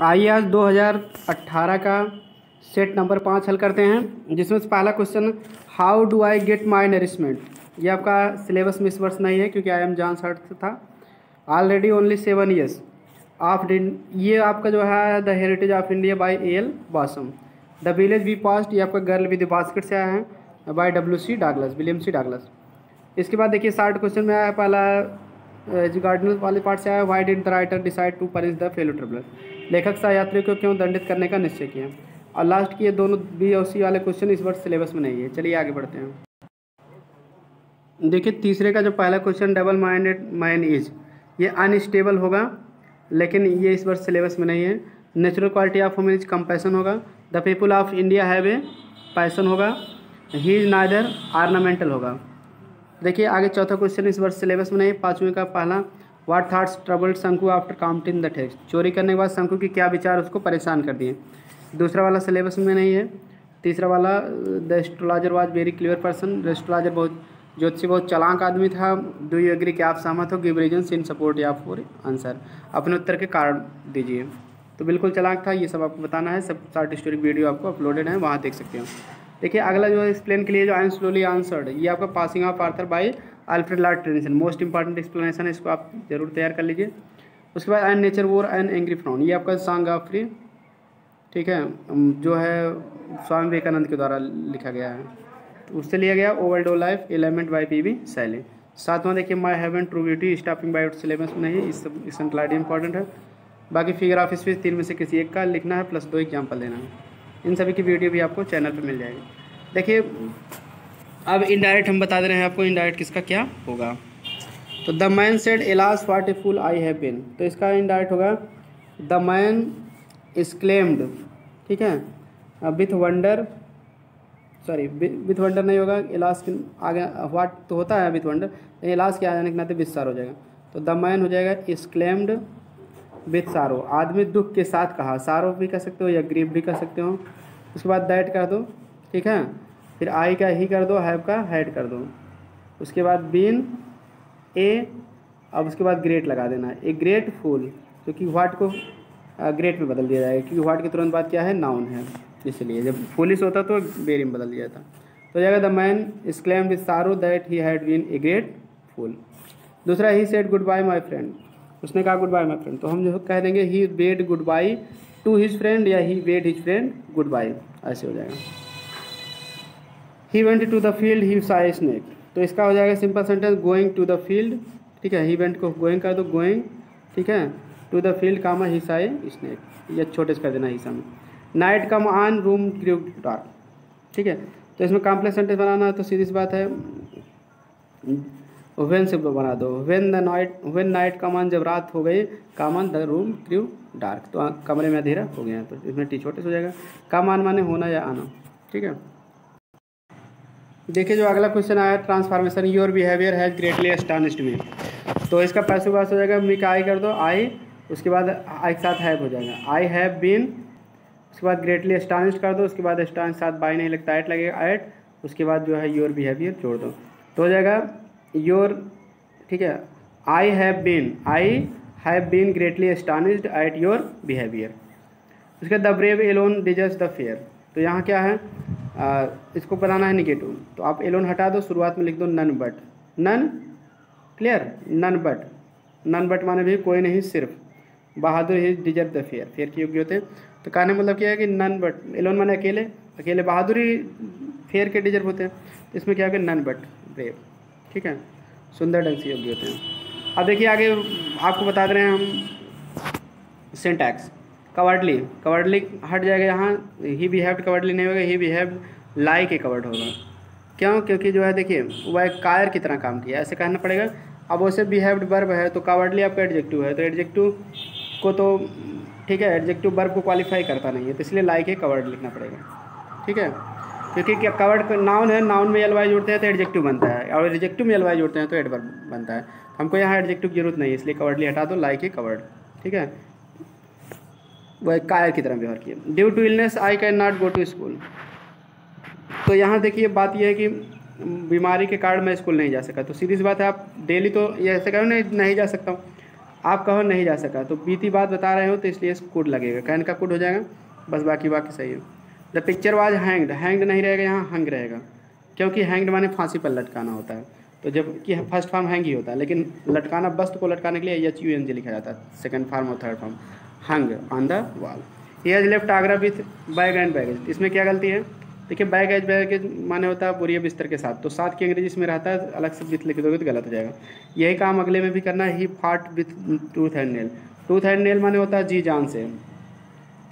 आइए आज 2018 का सेट नंबर 5 हल करते हैं, जिसमें से पहला question how do I get my nourishment. ये आपका सिलेबस में इस वर्ष नहीं है क्योंकि आई एम जॉन सर्ट था। ऑलरेडी ओनली 7 ईयर्स ऑफ ये आपका जो है the heritage of India by A L. Basham. The village we passed ये आपका गर्ल विद बास्केट से आया है by W.C. Douglas, William C Douglas. इसके बाद देखिए 60 क्वेश्चन में आया पहला गार्डनर वाले पार्ट से आया why did the writer decide to punish the fellow traveller. लेखक सहयात्री को क्यों दंडित करने का निश्चय किया। और लास्ट की ये दोनों बी और सी वाले क्वेश्चन इस वर्ष सिलेबस में नहीं है। चलिए आगे बढ़ते हैं। देखिए तीसरे का जो पहला question double minded man is, ये अनस्टेबल होगा लेकिन ये इस वर्ष सिलेबस में नहीं है। Natural quality of human is compassion होगा। The people of India have a passion होगा। ही इज नाइदर ऑर्नामेंटल होगा। देखिए आगे चौथा क्वेश्चन इस वर्ष सिलेबस में नहीं। पाँचवें का पहला व्हाट थॉट्स ट्रबल्ड शंकु आफ्टर काउंटिंग द टेक्स्ट। चोरी करने के बाद शंकु की क्या विचार उसको परेशान कर दिए। दूसरा वाला सिलेबस में नहीं है। तीसरा वाला the astrologer was very clear person. The astrologer बहुत ज्योतिषी बहुत चालाक आदमी था। डू यू एग्री कि आप सहमत हो। गिव रीजन्स इन सपोर्ट या फॉर आंसर। अपने उत्तर के कारण दीजिए। तो बिल्कुल चालाक था, ये सब आपको बताना है। सब शॉर्ट स्टोरी वीडियो आपको अपलोडेड है, वहाँ देख सकते हो। देखिए अगला जो है एक्सप्लेन के लिए जो आई एम स्लोली आंसर्ड, ये आपका passing of Arthur by Alfred Lord Tennyson. Most important explanation है, इसको आप जरूर तैयार कर लीजिए। उसके बाद and nature war and angry frown, ये आपका सॉन्ग ऑफ फ्री, ठीक है, जो है स्वामी विवेकानंद के द्वारा लिखा गया है, तो उससे लिया गया। ओवरडो लाइफ एलिमेंट बाय P.B. शैली। सातवां देखिए my heaven true beauty stopping by syllabus में नहीं, इस क्लाइड इंपॉर्टेंट है। बाकी फिगर ऑफ स्पीच 3 में से किसी एक का लिखना है प्लस 2 एग्जाम्पल देना है। इन सभी की वीडियो भी आपको चैनल पे मिल जाएगी। देखिए अब इनडायरेक्ट हम बता दे रहे हैं आपको इनडायरेक्ट किसका क्या होगा। तो the man said alas what a fool I have been, तो इसका इनडायरेक्ट होगा द मैन एक्सक्लेम्ड, ठीक है, with wonder, sorry with wonder नहीं होगा, एलास के आगे व्हाट तो होता है विथ वंडर, एलास के आ जाने के नाते विथ सारो हो जाएगा। तो द मैन हो जाएगा एक्सक्लेम्ड विथ सारो, आदमी दुख के साथ कहा। सारो भी कह सकते हो या ग्रीफ भी कह सकते हो। उसके बाद दैट कर दो, ठीक है, फिर आई का ही कर दो, हैव का हैड कर दो। उसके बाद बीन ए, अब उसके बाद ग्रेट लगा देना, ए ग्रेट फूल, क्योंकि व्हाट को ग्रेट में बदल दिया जाएगा क्योंकि व्हाट के तुरंत बाद क्या है, नाउन है, इसलिए जब फुलिश होता तो वेरी में बदल दिया जाता। तो जाएगा the man exclaimed with sorrow that he had been a great fool. दूसरा he said goodbye my friend, उसने कहा गुड बाय माई फ्रेंड, तो हम जो कह देंगे he bade goodbye to his friend या he bade his friend goodbye, ऐसे हो जाएगा। He went to the field he saw a snake, तो इसका हो जाएगा simple sentence going to the field, ठीक है, ही वेंट को गोइंग कर दो गोइंग, ठीक है, to the field comma he saw a snake, ये छोटे से कर देना ही में। Night come on room grew dark, ठीक है, तो इसमें कॉम्प्लेक्स सेंटेंस बनाना है तो सीधी सी बात है व्हेन से बना दो, व्हेन नाइट कम ऑन, जब रात हो गई, come on the room grew dark, तो कमरे में अंधेरा हो गया, तो इसमें टी छोटे से हो जाएगा। कम ऑन माने होना या आना, ठीक है। देखिए जो अगला क्वेश्चन आया transformation, your behaviour has greatly astonished me, तो इसका पैसिव वॉइस हो जाएगा मी का आई कर दो आई, उसके बाद आई के साथ हैव हो जाएगा, आई हैव बीन, उसके बाद ग्रेटली एस्टॉनिश्ड कर दो, उसके बाद एस्टॉनिश साथ बाई नहीं लगता एट लगेगा एट, उसके बाद जो है योर बिहेवियर जोड़ दो तो हो जाएगा योर, ठीक है, I have been greatly astonished at your behaviour. उसके the brave alone deserves the fair, तो यहाँ क्या है, इसको बनाना है निगेटिव, तो आप एलोन हटा दो, शुरुआत में लिख दो none but, none clear, none but माने भी कोई नहीं सिर्फ, बहादुर ही डिजर्व द फेयर, फेयर के योग्य होते हैं। तो कहने मतलब क्या है कि नन बट, एलोन माने अकेले, अकेले बहादुर ही फेयर के डिजर्व होते हैं, तो इसमें क्या होगा नन बट ब्रेव, ठीक है, सुंदर ढंग से योग्य होते हैं। अब देखिए आगे आपको बता दे रहे हैं हम सिंटैक्स। कवर्डली हट जाएगा, यहाँ ही बिहेव्ड कवर्डली नहीं होगा, ही बिहेव्ड लाइक ए कवर्ड होगा। क्यों, क्योंकि जो है देखिए वह एक कायर की तरह काम किया, ऐसे कहना पड़ेगा। अब वैसे बिहेव्ड वर्ब है तो कवर्डली आपका एडजेक्टिव है, तो एडजेक्टिव को तो ठीक है, एडजेक्टिव वर्ब को क्वालिफाई करता नहीं है, तो इसलिए लाइक ए कवर्ड लिखना पड़ेगा, ठीक है, क्योंकि क्या कवर्ड नाउन है, नाउन में एलवाई जोड़ते हैं तो एडजेक्टिव बनता है, और एडजेक्टिव में एलवाई जोड़ते हैं तो एडवर्ब बनता है। हमको यहाँ एडजेक्टिव की जरूरत नहीं है, इसलिए कवर्डली हटा दो, लाइक ए कवर्ड, ठीक है, वह एक कायर की तरह व्यवहार किया। Due to illness I can not go to school, तो यहाँ देखिए बात यह है कि बीमारी के कारण मैं स्कूल नहीं जा सका, तो सीधी सी बात है आप डेली तो ये ऐसे करो नहीं जा सकता हूँ, आप कहो नहीं जा सका, तो बीती बात बता रहे हो तो इसलिए कुड लगेगा, कैन का कुड हो जाएगा, बस बाकी बाकी सही है। The picture was hanged, hanged नहीं रहेगा यहाँ, हंग रहेगा, क्योंकि हैंग्ड माने फांसी पर लटकाना होता है, तो जब कि फर्स्ट फॉर्म हैंग ही होता है, लेकिन लटकाना वस्तु को लटकाने के लिए HUNG लिखा जाता है, सेकंड फॉर्म और third form, hung on the wall. He has left Agra with bag and baggage, इसमें क्या गलती है? देखिए बैगेज माने होता है बोरिया बिस्तर के साथ, तो साथ की अंग्रेजी इसमें रहता है, अलग से विथ लिख दोगे तो गलत हो जाएगा। यही काम अगले में भी करना है। ही फाट with tooth and nail, tooth and nail माने होता है जी जान से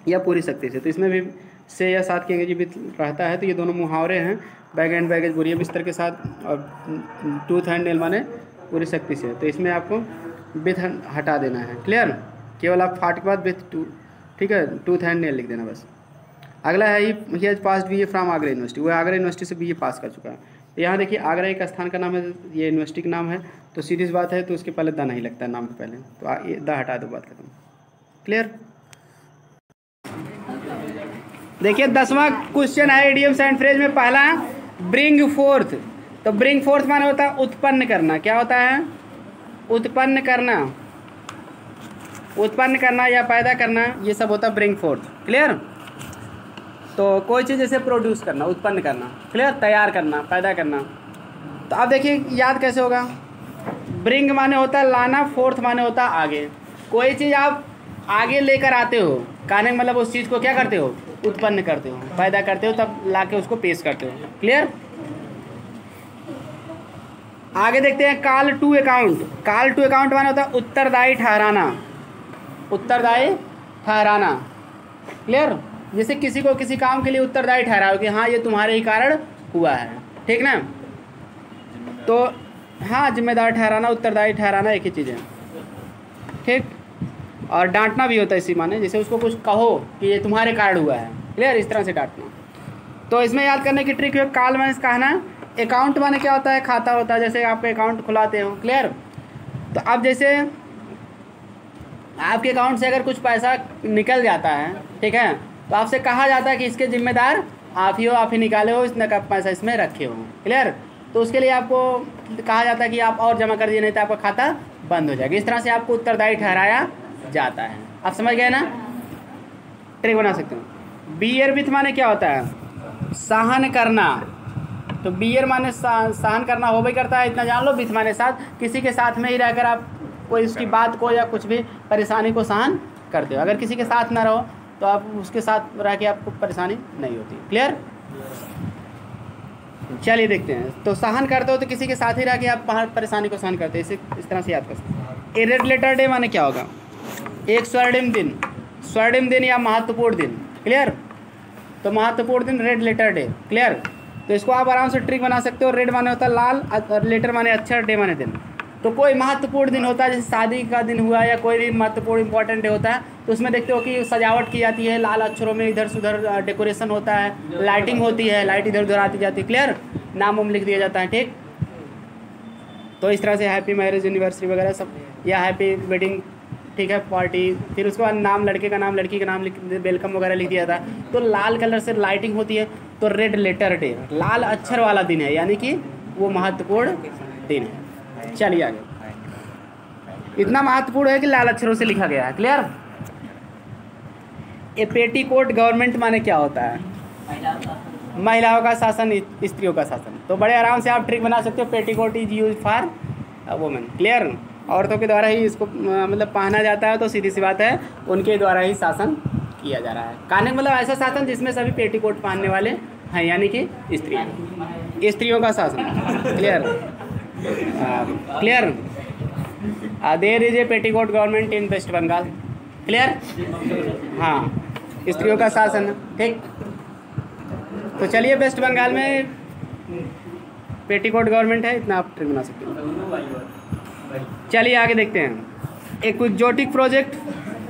या पूरी शक्ति से, तो इसमें भी से या साथ की अंग्रेजी विथ रहता है, तो ये दोनों मुहावरे हैं, बैग एंड बैगेज बोरिया बिस्तर के साथ, और टूथ एंड नेल माने पूरी शक्ति से, तो इसमें आपको विथ हटा देना है। क्लियर? केवल आप फाट के बाद विथ टू, ठीक है, टूथ एंड नेल लिख देना बस। अगला है he has passed BA from Agra university, वो आगरा यूनिवर्सिटी से BA पास कर चुका है। तो यहाँ देखिए आगरा एक स्थान का नाम है, ये यूनिवर्सिटी का नाम है, तो सीधी सी बात है, तो उसके पहले द नहीं लगता है नाम के पहले, तो द हटा दो, बात खत्म। क्लियर? देखिए 10वां क्वेश्चन है इडियम्स एंड फ्रेज में, पहला ब्रिंग फोर्थ, तो ब्रिंग फोर्थ माने होता है उत्पन्न करना, क्या होता है? उत्पन्न करना, उत्पन्न करना या पैदा करना, ये सब होता है ब्रिंग फोर्थ। क्लियर? तो कोई चीज़ जैसे प्रोड्यूस करना, उत्पन्न करना, क्लियर, तैयार करना, पैदा करना। तो आप देखिए याद कैसे होगा, ब्रिंग माने होता है लाना, फोर्थ माने होता है आगे, कोई चीज़ आप आगे लेकर आते हो, कहने का मतलब उस चीज़ को क्या करते हो? उत्पन्न करते हो, पैदा करते हो, तब लाके उसको पेश करते हो। क्लियर? आगे देखते हैं call to account, call to account माने होता है उत्तरदायी ठहराना, उत्तरदायी ठहराना। क्लियर? जैसे किसी को किसी काम के लिए उत्तरदायी ठहराओ कि हाँ ये तुम्हारे ही कारण हुआ है, ठीक ना, तो हाँ जिम्मेदार ठहराना, उत्तरदायी ठहराना एक ही चीज़ है, ठीक। और डांटना भी होता है इसी माने, जैसे उसको कुछ कहो कि ये तुम्हारे कारण हुआ है, क्लियर, इस तरह से डांटना। तो इसमें याद करने की ट्रिक है, कॉल माने कहना, अकाउंट माने क्या होता है? खाता होता है, जैसे आप अकाउंट खुलाते हो। क्लियर? तो अब जैसे आपके अकाउंट से अगर कुछ पैसा निकल जाता है, ठीक है, तो आपसे कहा जाता है कि इसके जिम्मेदार आप ही हो, आप ही निकाले हो, इतने का पैसा इसमें रखे हो। क्लियर? तो उसके लिए आपको कहा जाता है कि आप और जमा कर दिए, नहीं तो आपका खाता बंद हो जाएगा। इस तरह से आपको उत्तरदायी ठहराया जाता है। आप समझ गए ना? ट्रिक बना सकते हो। बियर विथ माने क्या होता है? सहन करना। तो बियर माने सहन करना हो भी करता है, इतना जान लो। विथ माने साथ, किसी के साथ में ही रहकर आप कोई उसकी बात को या कुछ भी परेशानी को सहन करते हो। अगर किसी के साथ ना रहो तो आप उसके साथ रह के आपको परेशानी नहीं होती। क्लियर? चलिए देखते हैं। तो सहन करते हो तो किसी के साथ ही रह के आप परेशानी को सहन करते हो। इस तरह से याद कर सकते हैं। ए रेड लेटर डे माने क्या होगा? एक स्वर्णिम दिन, स्वर्णिम दिन या महत्वपूर्ण दिन। क्लियर? तो महत्वपूर्ण दिन रेड लेटर डे। क्लियर? तो इसको आप आराम से ट्रिक बना सकते हो। रेड माने होता है लाल, और लेटर माने अक्षर, डे माने दिन। तो कोई महत्वपूर्ण दिन होता है, जैसे शादी का दिन हुआ या कोई भी महत्वपूर्ण इंपॉर्टेंट डे होता है, तो उसमें देखते हो कि सजावट की जाती है, लाल अक्षरों में इधर से उधर डेकोरेशन होता है, लाइटिंग होती है, लाइट इधर उधर आती जाती है। क्लियर? नाम वाम लिख दिया जाता है। ठीक? तो इस तरह से हैप्पी मैरिज एनिवर्सरी वगैरह सब, या हैप्पी वेडिंग, ठीक है, पार्टी। फिर उसके बाद नाम, लड़के का नाम, लड़की का नाम लिख, वेलकम वगैरह लिख दिया था। तो लाल कलर से लाइटिंग होती है। तो रेड लेटर डे, लाल अक्षर वाला दिन है, यानी कि वो महत्वपूर्ण दिन है। चलिए आगे। इतना महत्वपूर्ण है कि लाल अक्षरों से लिखा गया है। क्लियर? ए पेटीकोट गवर्नमेंट माने क्या होता है? महिलाओं का शासन, स्त्रियों का शासन। तो बड़े आराम से आप ट्रिक बना सकते हो। Petticoat is use for women. Clear? औरतों के द्वारा ही इसको मतलब पहना जाता है, तो सीधी सी बात है उनके द्वारा ही शासन किया जा रहा है। कहने का मतलब ऐसा शासन जिसमें सभी पेटीकोट पहनने वाले हैं, यानी कि स्त्रियों का शासन। Clear? Clear? There is a petticoat government in West Bengal. Clear? हाँ, स्त्रियों का शासन। ठीक? तो चलिए, वेस्ट बंगाल में पेटीकोट गवर्नमेंट है, इतना आप ट्रिक बना सकते हैं। चलिए आगे देखते हैं। एक क्विकजोटिक प्रोजेक्ट।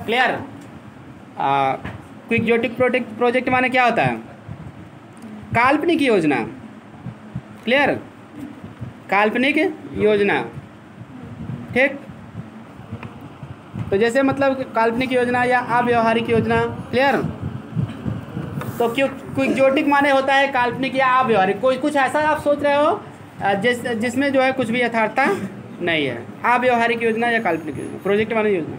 क्लियर? क्विकजोटिक प्रोजेक्ट माने क्या होता है? काल्पनिक योजना। क्लियर? काल्पनिक योजना। ठीक? तो जैसे मतलब काल्पनिक योजना या अव्यवहारिक योजना। क्लियर? तो क्यों क्विकजोटिक माने होता है काल्पनिक या अव्यवहारिक। कोई कुछ ऐसा आप सोच रहे हो जिसमें जो है कुछ भी यथार्थता नहीं है। अव्यवहारिक योजना या काल्पनिक योजना, प्रोजेक्ट माने योजना।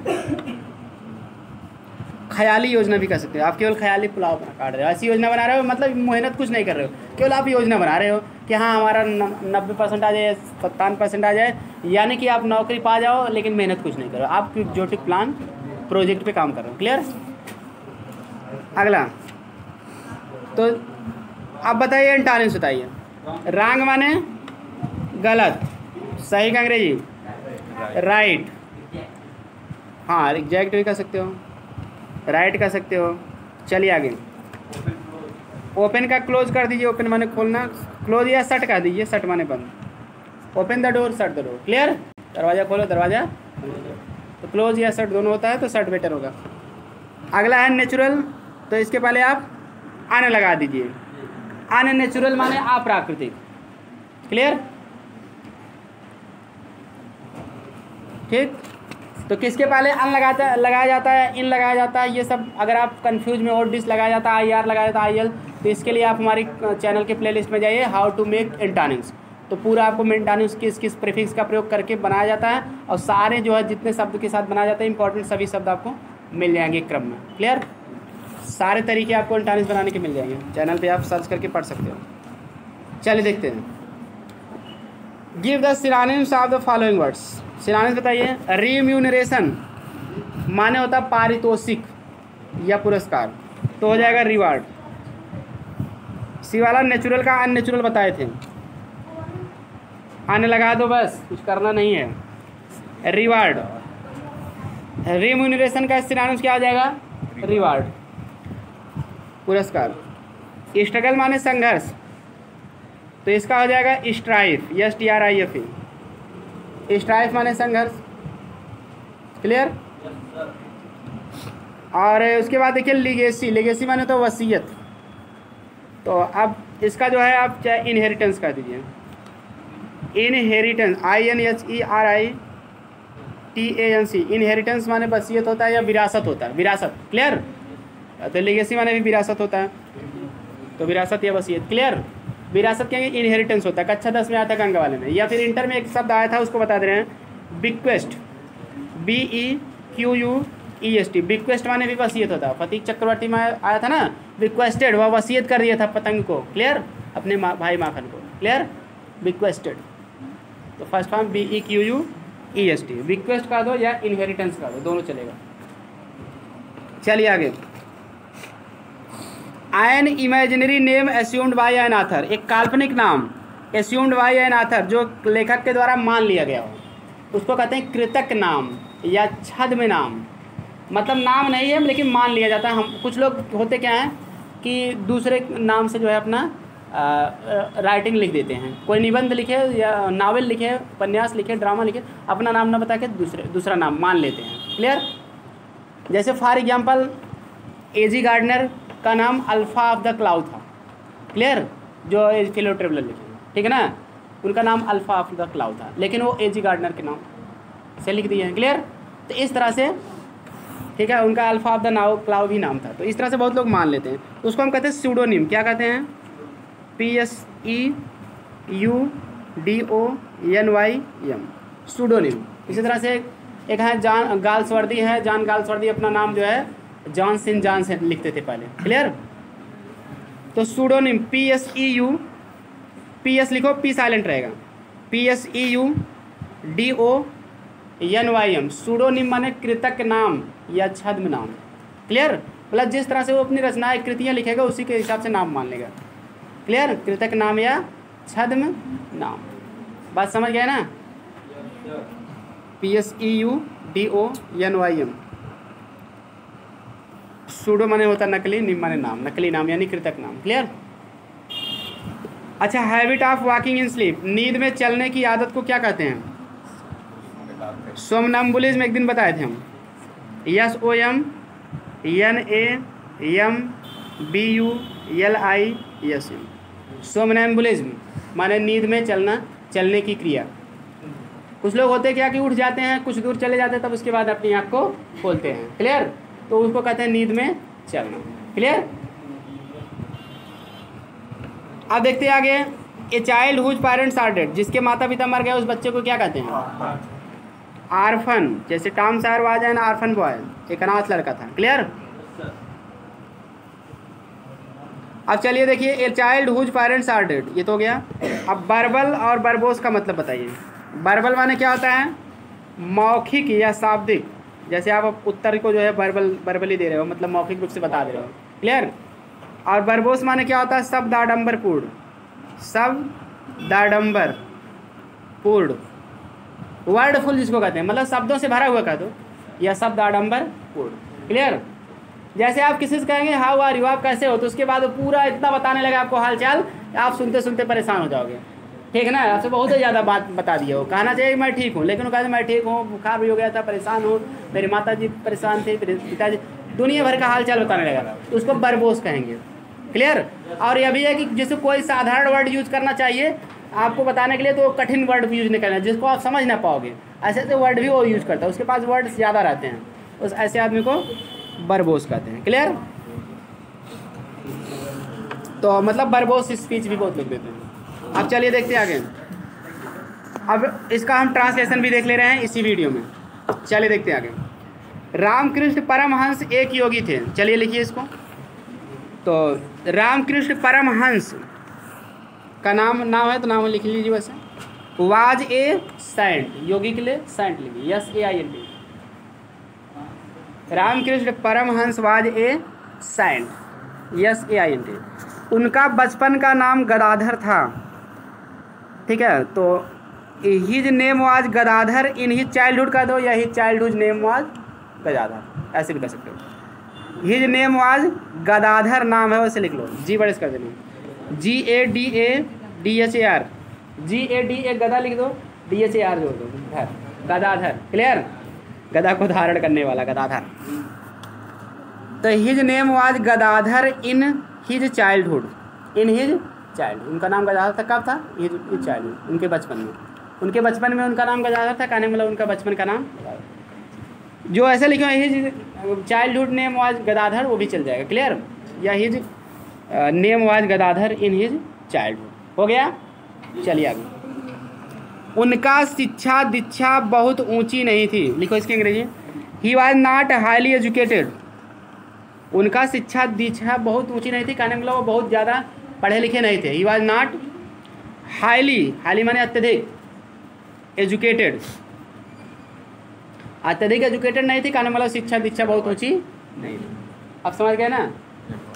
ख्याली योजना भी कह सकते हो, आप केवल ख्याली पुलाव बना काट रहे हो, ऐसी योजना बना रहे हो, मतलब मेहनत कुछ नहीं कर रहे हो, केवल आप योजना बना रहे हो कि हाँ हमारा 90% आ जाए, 57% आ जाए, यानी कि आप नौकरी पा जाओ लेकिन मेहनत कुछ नहीं करो, आप एक्जोटिक प्लान प्रोजेक्ट पे काम कर रहे हो। क्लियर। अगला तो अब बताइए एंटोनिम्स बताइए। रॉन्ग माने गलत, सही का अंग्रेजी राइट, हाँ एग्जैक्ट भी कह सकते हो, राइट कह सकते हो। चलिए आगे। ओपन का क्लोज कर दीजिए, ओपन माने खोलना, क्लोज या शट कर दीजिए, शट माने बंद। Open the door, shut the door. Clear. दरवाज़ा खोलो, दरवाज़ा, तो क्लोज या शट दोनों होता है तो शट बेटर होगा। अगला है नेचुरल, तो इसके पहले आप आने लगा दीजिए। अननेचुरल माने अप्राकृतिक। क्लियर। ठीक, तो किसके पहले अन लगाया जाता है, इन लगाया जाता है, ये सब अगर आप कंफ्यूज में, और डिस लगाया जाता है, आई आर लगाया जाता है, आई एल, तो इसके लिए आप हमारी चैनल के प्लेलिस्ट में जाइए, हाउ टू मेक एंटोनिम्स, तो पूरा आपको एंटोनिम्स किस किस प्रीफिक्स का प्रयोग करके बनाया जाता है, और सारे जो है जितने शब्द के साथ बनाया जाता है इंपॉर्टेंट सभी शब्द आपको मिल जाएंगे क्रम में। क्लियर। सारे तरीके आपको एंटोनिम्स बनाने के मिल जाएंगे, चैनल पर आप सर्च करके पढ़ सकते हो। चलिए देखते हैं। Give the synonyms of the following words. Synonyms बताइए। रिम्यूनरेशन माने होता पारितोषिक या पुरस्कार, तो हो जाएगा रिवार्ड। सी वाला नेचुरल का अननेचुरल बताए थे, आने लगा दो बस, कुछ करना नहीं है। रिवार्ड, रिम्यूनरेशन का सिनोनिम्स क्या हो जाएगा, रिवार्ड, पुरस्कार। स्ट्रगल माने संघर्ष, तो इसका हो जाएगा स्ट्राइफ, STRIFE, स्ट्राइफ माने संघर्ष। क्लियर। और उसके बाद देखिए लीगेसी, लीगेसी माने तो वसीयत, तो अब इसका जो है आप चाहे इनहेरिटेंस कर दीजिए, इनहेरिटेंस, INHERITANCE, इनहेरिटेंस माने वसीयत होता है या विरासत होता है, विरासत। क्लियर। तो लीगेसी माने भी विरासत होता है, तो विरासत या वसीयत। क्लियर। विरासत कहेंगे इनहेरिटेंस होता है, कक्षा 10 में आता है अंक वाले में, या फिर इंटर में एक शब्द आया था उसको बता दे रहे हैं, बिक्वेस्ट, BEQUEST, बिक्वेस्ट माने भी वसीयत होता है। फतीक चक्रवर्ती में आया था ना, रिक्वेस्टेड, वह वसीयत कर दिया था पतंग को। क्लियर। अपने भाई माखन को। क्लियर। बिक्वेस्टेड, तो फर्स्ट फॉर्म BEQUEST, रिक्वेस्ट कर दो या इनहेरिटेंस कर दो, दोनों चलेगा। चलिए आगे। An imaginary name assumed by an author, एक काल्पनिक नाम एस्यूम्ड बाय एन ऑथर, जो लेखक के द्वारा मान लिया गया हो, उसको कहते हैं कृतक नाम या छद्म नाम। मतलब नाम नहीं है लेकिन मान लिया जाता है। हम कुछ लोग होते क्या हैं कि दूसरे नाम से जो है अपना राइटिंग लिख देते हैं, कोई निबंध लिखे या नावल लिखे, उपन्यास लिखे, ड्रामा लिखे, अपना नाम ना बता के दूसरा नाम मान लेते हैं। क्लियर। जैसे फॉर एग्जांपल A.G. गार्डनर का नाम अल्फा ऑफ द क्लाउड था। क्लियर। जो फिलो ट्रेवलर लिखे, ठीक है ना, उनका नाम अल्फा ऑफ द क्लाउड था, लेकिन वो A.G. गार्डनर के नाम से लिख दिए हैं। क्लियर। तो इस तरह से, ठीक है, उनका अल्फा ऑफ द क्लाउड ही नाम था, तो इस तरह से बहुत लोग मान लेते हैं, तो उसको हम कहते हैं स्यूडोनिम। क्या कहते हैं, PSEUDONYM, स्यूडोनिम। इसी तरह से एक है जॉन गाल्सवर्दी है, जॉन गाल्सवर्दी अपना नाम जो है जॉन सिन जॉन से लिखते थे पहले। क्लियर। तो स्यूडोनिम PSEU, PS लिखो, P साइलेंट रहेगा, PSEUDONYM, स्यूडोनिम माने कृतक नाम या छद्म नाम। क्लियर। मतलब जिस तरह से वो अपनी रचनाएं कृतियाँ लिखेगा उसी के हिसाब से नाम मान लेगा। क्लियर। कृतक नाम या छद्म नाम, बात समझ गए ना। PSEUDONYM, सूडो माने होता नकली, निम माने नाम, नकली नाम यानी कृतक नाम। क्लियर। अच्छा, habit of walking in sleep, नींद में चलने की आदत को क्या कहते हैं, सोमनम्बुलिज्म एक दिन बताए थे हम, SOMNAMBULISM, सोमनम्बुलिज्म माने नींद में चलने की क्रिया। कुछ लोग होते क्या कि उठ जाते हैं, कुछ दूर चले जाते हैं, तब उसके बाद अपनी आँख को खोलते हैं। क्लियर। तो उसको कहते हैं नींद में चलना। क्लियर। अब देखते हैं आगे, a child whose parents are dead, जिसके माता पिता मर गए उस बच्चे को क्या कहते हैं? आर्फन। जैसे Tom Sawyer was an orphan boy, एक अनाथ लड़का था। क्लियर? अब चलिए देखिए, a child whose parents are dead, ये तो हो गया। अब बर्बल और बर्बोस का मतलब बताइए। बर्बल माने क्या होता है? मौखिक या शाब्दिक। जैसे आप उत्तर को जो है बर्बली दे रहे हो, मतलब मौखिक रूप से बता दे रहे हो। क्लियर? और बर्बोस माने क्या होता है? शब्द आडंबर पूर्ण, शब्द आडंबर पूर्ण, वर्डफुल जिसको कहते हैं, मतलब शब्दों से भरा हुआ कह दो, या शब्द आडंबर पूर्ण। क्लियर? जैसे आप किसी से कहेंगे हाउ आर यू, आप कैसे हो, तो उसके बाद वो पूरा इतना बताने लगा आपको हालचाल, आप सुनते सुनते परेशान हो जाओगे। ठीक ना? आपसे बहुत ही ज़्यादा बात बता दिए हो। कहना चाहिए मैं ठीक हूँ, लेकिन वो कहते मैं ठीक हूँ, बुखार भी हो गया था, परेशान हूँ, मेरी माता जी परेशान थे, मेरे पिताजी, दुनिया भर का हालचाल बताने लगा, तो उसको बर्बोस कहेंगे। क्लियर? और यह भी है कि जैसे कोई साधारण वर्ड यूज करना चाहिए आपको बताने के लिए, तो कठिन वर्ड यूज नहीं करना जिसको आप समझ ना पाओगे, ऐसे ऐसे वर्ड भी वो यूज करता है, उसके पास वर्ड ज़्यादा रहते हैं, उस ऐसे आदमी को बर्बोस कहते हैं। क्लियर? तो मतलब बर्बोस स्पीच भी बहुत लोग देते हैं। अब चलिए देखते हैं आगे। अब इसका हम ट्रांसलेशन भी देख ले रहे हैं इसी वीडियो में। चलिए देखते हैं आगे। रामकृष्ण परमहंस एक योगी थे। चलिए लिखिए इसको। तो रामकृष्ण परमहंस का नाम है, तो नाम लिख लीजिए। वैसे वाज ए सेंट, योगी के लिए सेंट लिखिए, SAINT। Ramakrishna Paramhansa was a saint, SAINT। उनका बचपन का नाम गदाधर था। ठीक है? तो his name was Gadadhar in his childhood का दो, या his childhood name was Gadadhar, ऐसे भी कर सकते हो। हिज नेम वाज गदाधर नाम है, वैसे लिख लो, जी बड़े कर देना, GADADHAR, GADA गदा लिख दो, DHAR जोड़ दो, धर, गदाधर। क्लियर? गदा को धारण करने वाला गदाधर। तो his name was Gadadhar in his childhood, in his childhood. उनका नाम गदाधर था। कब था? हिज चाइल्डहुड, उनके बचपन में। उनके बचपन में उनका नाम गदाधर था, कहने मतलब उनका बचपन का नाम जो ऐसे लिखे his childhood name was Gadadhar, वो भी चल जाएगा। क्लियर? या his name was Gadadhar in his childhood. हो गया? चलिए आगे। उनका शिक्षा दीक्षा बहुत ऊंची नहीं थी। लिखो इसकी अंग्रेजी। He was not highly educated. उनका शिक्षा दीक्षा बहुत ऊंची नहीं थी, कहने मतलब वो बहुत ज़्यादा पढ़े लिखे नहीं थे। ही वाज नॉट हाईली माने अत्यधिक, एजुकेटेड, अत्यधिक एजुकेटेड नहीं थी, कहने मतलब शिक्षा दीक्षा बहुत ऊंची नहीं थी। अब समझ गए ना?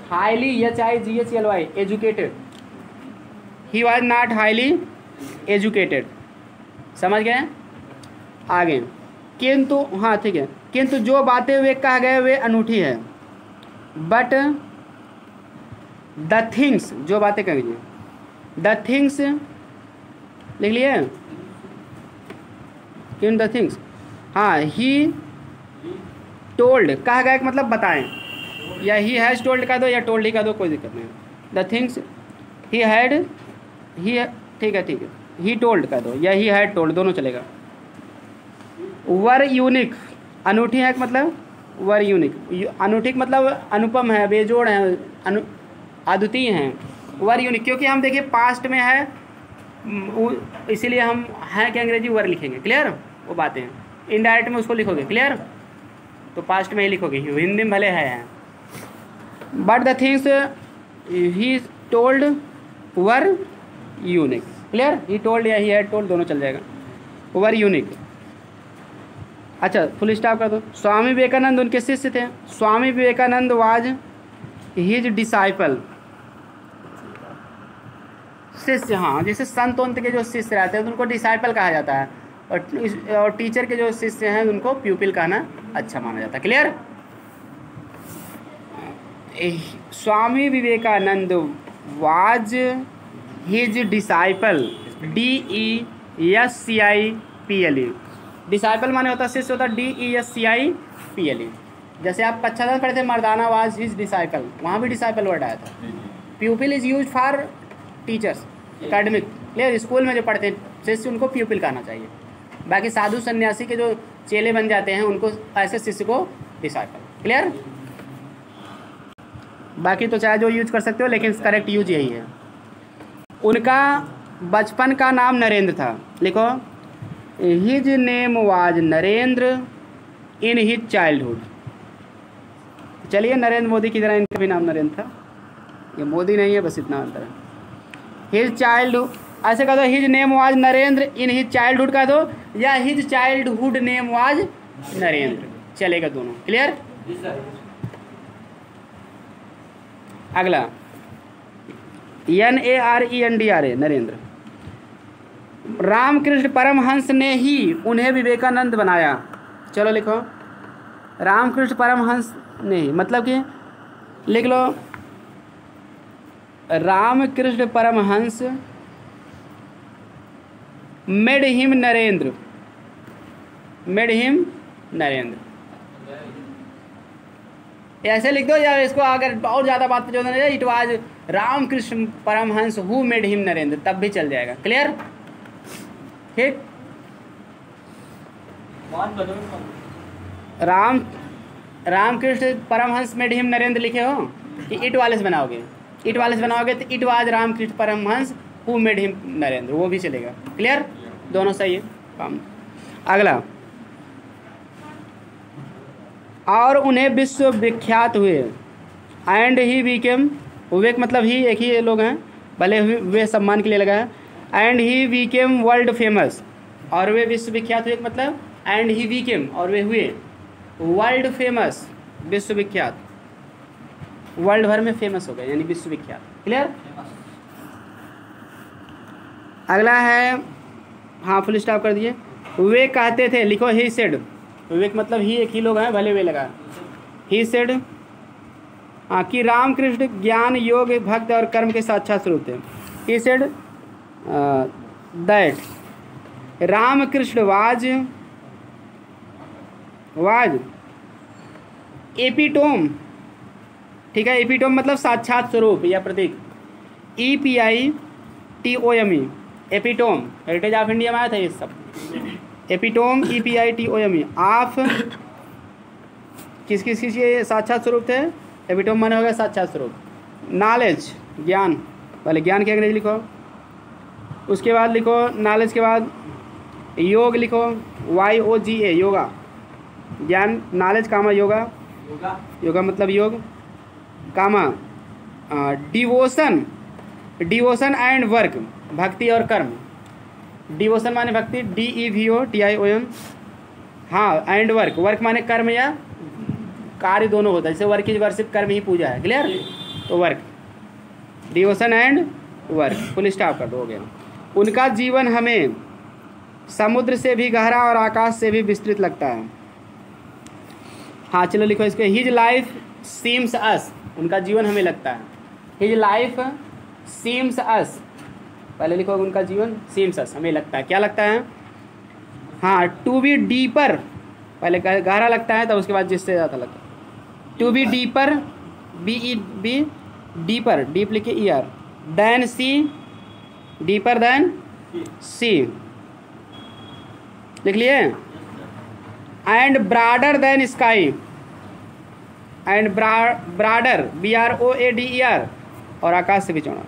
Highly HIGHLY, educated. He was not highly educated. समझ गए? आगे। किंतु, हाँ ठीक है, किंतु जो बातें वे कह गए वे अनूठी है। बट द थिंग्स, जो बातें कह गई, द थिंग्स लिख लिए, किंतु द थिंग्स, हाँ, ही टोल्ड कहा गया मतलब बताएं, या ही हैज़ टोल्ड का दो, या टोल्ड ही का दो, कोई दिक्कत नहीं। द थिंग्स ही हैड, ही, ठीक है, ही टोल्ड का दो, या ही हैड टोल्ड, दोनों चलेगा। वर यूनिक, अनूठी है मतलब वर यूनिक, अनूठी मतलब अनुपम है, बेजोड़ है, अद्वितीय हैं। वर यूनिक क्योंकि हम देखिए पास्ट में है, इसीलिए हम हैं कि अंग्रेजी वर लिखेंगे। क्लियर? वो बातें इनडायरेक्ट में उसको लिखोगे। क्लियर? तो पास्ट में ही लिखोगे, हिंदी में भले है। But the things he told were unique. Clear? He told या ही हैड टोल्ड, दोनों चल जाएगा। वर यूनिक। अच्छा, फुल स्टॉप कर दो। स्वामी विवेकानंद उनके शिष्य थे। स्वामी विवेकानंद वाज हिज डिसाइपल। शिष्य, हाँ, जैसे संत उन्त के जो शिष्य रहते हैं तो उनको डिसाइपल कहा जाता है, और टीचर के जो शिष्य हैं उनको प्यूपिल कहना अच्छा माना जाता है। Clear? Swami Vivekananda was his disciple, DESCIPLE। Disciple माने होता है शिष्य, होता है DESCIPLE। जैसे आप कक्षा 10 पढ़े थे, मर्दाना वाज हिज डिसाइपल, वहाँ भी डिसाइपल वर्ड आया था। प्यूपिल is use for teachers, academic. Clear? School में जो पढ़ते हैं शिष्य, उनको प्यूपिल कहना चाहिए। बाकी साधु सन्यासी के जो चेले बन जाते हैं उनको, ऐसे शिष्य को डिसाइपल। क्लियर? बाकी तो चाहे जो यूज कर सकते हो, लेकिन करेक्ट यूज यही है। उनका बचपन का नाम नरेंद्र था, लिखो his name was Narendra in his childhood. चलिए नरेंद्र मोदी की तरह इनका भी नाम नरेंद्र था, ये मोदी नहीं है, बस इतना अंतर है। हिज चाइल्डहुड ऐसे कह दो, his name was Narendra in his childhood कह दो, या his childhood name was Narendra, चलेगा दोनों। क्लियर? अगला NARENDRA नरेंद्र। रामकृष्ण परमहंस ने ही उन्हें विवेकानंद बनाया। चलो लिखो रामकृष्ण परमहंस ने ही, मतलब कि लिख लो Ramakrishna Paramhans made him Narendra, made him Narendra. ऐसे लिख दो, या इसको अगर बहुत ज़्यादा बात जो है it was Ramakrishna Paramhansa who made him Narendra, तब भी चल जाएगा। क्लियर? ठीक। रामकृष्ण परमहंस मेड हिम नरेंद्र लिखे हो कि इट वाले से बनाओगे, इट वाले से बनाओगे तो it was Ramakrishna Paramhansa who made him Narendra, वो भी चलेगा। क्लियर? दोनों सही है काम। अगला और उन्हें विश्व विख्यात हुए एंड ही वीकेम, विवेक मतलब ही एक ही लोग हैं, भले वे सम्मान के लिए लगा है। एंड ही वीकेम वर्ल्ड फेमस, और वे विश्व विख्यात हुए मतलब एंड ही वीकेम, और वे हुए वर्ल्ड फेमस, विश्व विख्यात, वर्ल्ड भर में फेमस हो गए यानी विश्व विख्यात। क्लियर? अगला है, हाँ फुल स्टॉप कर दिए। वे कहते थे, लिखो ही सेड, विवेक मतलब ही एक ही लोग हैं, भले वे लगा। ही सेड, हाँ कि रामकृष्ण ज्ञान योग भक्त और कर्म के साक्षात स्वरूप थे। He said that Ramakrishna was epitome, ठीक है, एपिटोम मतलब साक्षात स्वरूप या प्रतीक, EPITOME, epitome, heritage of India में आया था ये सब। एपिटोम EPITOME आप किस किस ये साक्षात स्वरूप थे। एपिटोम माने हो गया साक्षात स्वरूप। नॉलेज ज्ञान, पहले ज्ञान की अंग्रेजी लिखो, उसके बाद लिखो नॉलेज के बाद योग लिखो, YOGA योगा, ज्ञान नॉलेज कामा योगा, योगा मतलब योग, कामा डिवोशन, डिवोशन एंड वर्क भक्ति और कर्म। डिवोशन माने भक्ति DEVOTION, हाँ एंड वर्क, वर्क माने कर्म या कार्य दोनों होता है, जैसे वर्क इज वर्शिप, कर्म ही पूजा है। क्लियर? तो work, devotion and work, full stop कर दो, हो गया। उनका जीवन हमें समुद्र से भी गहरा और आकाश से भी विस्तृत लगता है। हाँ चलो लिखो इसको, हिज लाइफ सीम्स अस, उनका जीवन हमें लगता है। हिज लाइफ सीम्स अस, पहले लिखो उनका जीवन सीम्स अस, हमें लगता है, क्या लगता है? हाँ टू बी डीपर, पहले गहरा लगता है तब उसके बाद जिससे ज़्यादा लगता है। To be deeper, BE deeper, deep लिखे ER, than sea, deeper than sea, लिख लिए। And broader than sky, and broader BROADER, और आकाश से भी चौड़ा,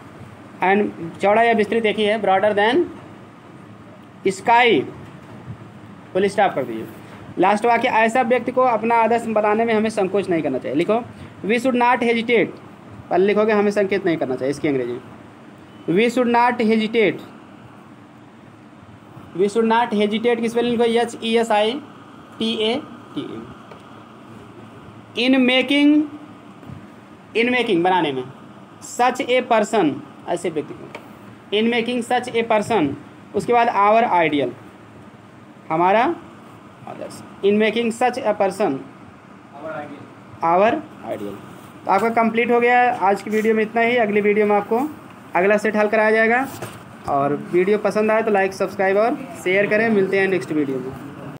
एंड चौड़ा या विस्तृत एक ही है, broader than sky, full stop कर दीजिए। लास्ट वाक्य, ऐसा व्यक्ति को अपना आदर्श बनाने में हमें संकोच नहीं करना चाहिए। लिखो वी शुड नॉट हेजिटेट, पहले लिखोगे हमें संकेत नहीं करना चाहिए, इसकी अंग्रेजी we should not hesitate, we should not hesitate की स्पेलिंग लिखो HESITATE, in making, in making बनाने में, सच ए पर्सन, ऐसे व्यक्ति को, इन मेकिंग सच ए पर्सन, उसके बाद आवर आइडियल, हमारा आदर्श, in making such a person our ideal. तो आपका कंप्लीट हो गया है आज की वीडियो में, इतना ही। अगली वीडियो में आपको अगला सेट हल कराया जाएगा, और वीडियो पसंद आए तो लाइक सब्सक्राइब और शेयर करें। मिलते हैं नेक्स्ट वीडियो में।